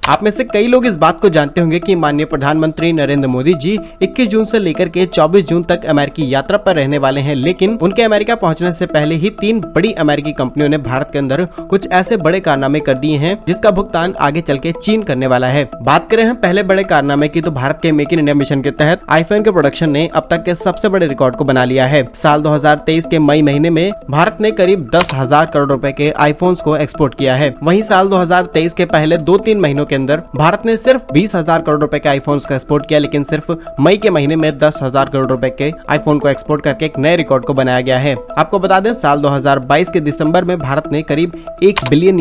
आप में से कई लोग इस बात को जानते होंगे कि माननीय प्रधानमंत्री नरेंद्र मोदी जी 21 जून से लेकर के 24 जून तक अमेरिकी यात्रा पर रहने वाले हैं, लेकिन उनके अमेरिका पहुंचने से पहले ही 3 बड़ी अमेरिकी कंपनियों ने भारत के अंदर कुछ ऐसे बड़े कारनामे कर दिए हैं जिसका भुगतान आगे चल के चीन करने वाला है। बात करें हम पहले बड़े कारनामे की, तो भारत के मेक इन इंडिया मिशन के तहत आईफोन के प्रोडक्शन ने अब तक के सबसे बड़े रिकॉर्ड को बना लिया है। साल 2023 के मई महीने में भारत ने करीब 10,000 करोड़ रुपए के आईफोन्स को एक्सपोर्ट किया है। वहीं साल 2023 के पहले 2-3 महीनों के अंदर भारत ने सिर्फ 20,000 करोड़ रुपए के आईफोन्स का एक्सपोर्ट किया, लेकिन सिर्फ मई के महीने में 10,000 करोड़ रुपए के आईफोन को एक्सपोर्ट करके एक नए रिकॉर्ड को बनाया गया है। आपको बता दें, साल 2022 के दिसंबर में भारत ने करीब $1 बिलियन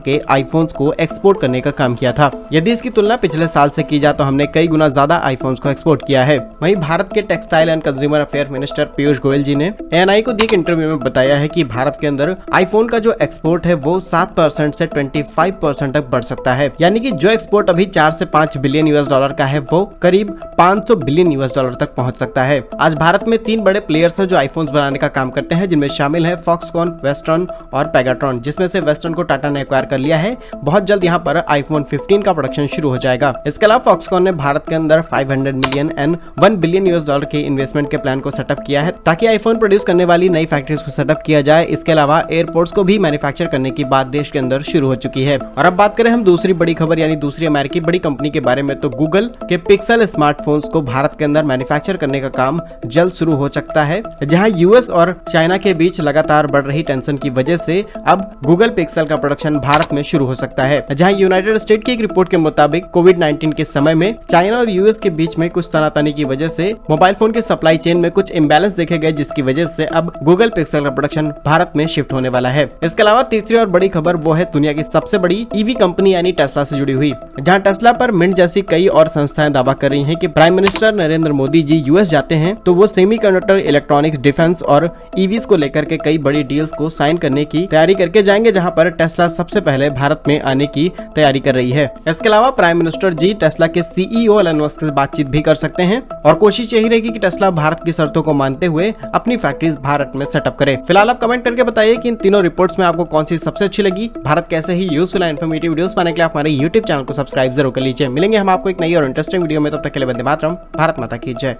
के आईफोन्स को एक्सपोर्ट करने का काम किया था। यदि इसकी तुलना पिछले साल से की जाए तो हमने कई गुना ज्यादा आईफोन्स को एक्सपोर्ट किया है। वहीं भारत के textile and consumer affair minister Piyush Goyal ji ने ANI को दिए एक इंटरव्यू में बताया है कि भारत के अंदर आईफोन का जो एक्सपोर्ट है वो 7% से 25% तक बढ़ सकता है। यानी कि जो एक्सपोर्ट अभी 4 से 5 बिलियन $, का है वो करीब 500 बिलियन $, तक पहुंच सकता है। आज भारत में 3 बड़े प्लेयर्स हैं जो आईफोन्स बनाने का काम करते हैं, जिनमें शामिल है फॉक्सकॉन, वेस्टर्न और पेगाट्रॉन, जिसमें से वेस्टर्न को टाटा ने एक्वायर कर लिया है। बहुत जल्द यहाँ पर आईफोन 15 का प्रोडक्शन शुरू हो जाएगा। इसके अलावा फॉक्सकॉन ने भारत के अंदर 500 मिलियन एंड $1 बिलियन के इन्वेस्टमेंट के प्लान को सेटअप किया है ताकि आईफोन प्रोड्यूस करने वाली नई फैक्ट्रीज को सेटअप किया जाए। इसके अलावा एयरपोर्ट्स को भी मैन्युफैक्चर करने की बात देश के अंदर शुरू हो चुकी है। और अब बात करें हम दूसरी बड़ी खबर यानी दूसरी अमेरिकी बड़ी कंपनी के बारे में, तो गूगल के पिक्सल स्मार्टफोन्स को भारत के अंदर मैन्युफैक्चर करने का काम जल्द शुरू हो सकता है। जहां यूएस और चाइना के बीच लगातार बढ़ रही टेंशन की वजह से अब गूगल पिक्सल का प्रोडक्शन भारत में शुरू हो सकता है। जहां यूनाइटेड स्टेट की एक रिपोर्ट के मुताबिक कोविड-19 के समय में चाइना और यूएस के बीच में कुछ तनातनी की वजह से मोबाइल फोन की सप्लाई चेन में कुछ इम्बैलेंस देखे गए, जिसकी वजह से अब गूगल पिक्सल का प्रोडक्शन भारत में शिफ्ट होने वाला है। इसके अलावा तीसरी और बड़ी खबर वो है दुनिया की सबसे बड़ी ईवी कंपनी यानी टेस्ला से जुड़ी हुई। जहां टेस्ला पर मिंट जैसी कई और संस्थाएं दावा कर रही हैं कि prime minister Narendra Modi ji US जाते हैं तो वो सेमीकंडक्टर, इलेक्ट्रॉनिक्स, डिफेंस और ईवीज को लेकर के कई बड़ी डील्स को साइन करने की तैयारी करके जाएंगे, जहां पर टेस्ला सबसे पहले भारत में आने की तैयारी कर रही है। इसके अलावा प्राइम मिनिस्टर जी टेस्ला के CEO एलन मस्क से बातचीत भी कर सकते हैं और कोशिश यही रहेगी कि टेस्ला भारत की शर्तों को मानते हुए अपनी फैक्ट्रीज भारत में सेटअप करे। फिलहाल आप कमेंट करके बताइए कि इन तीनों रिपोर्ट्स में आपको कौन सी सबसे अच्छी लगी। भारत कैसे ही यूजफुल एंड इन्फॉर्मेटिव वीडियोस पाने के लिए हमारे YouTube चैनल को सब्सक्राइब जरूर कर लीजिए। मिलेंगे हम आपको एक नई और इंटरेस्टिंग वीडियो में, तब तक के लिए वंदे मातरम। भारत माता की जय।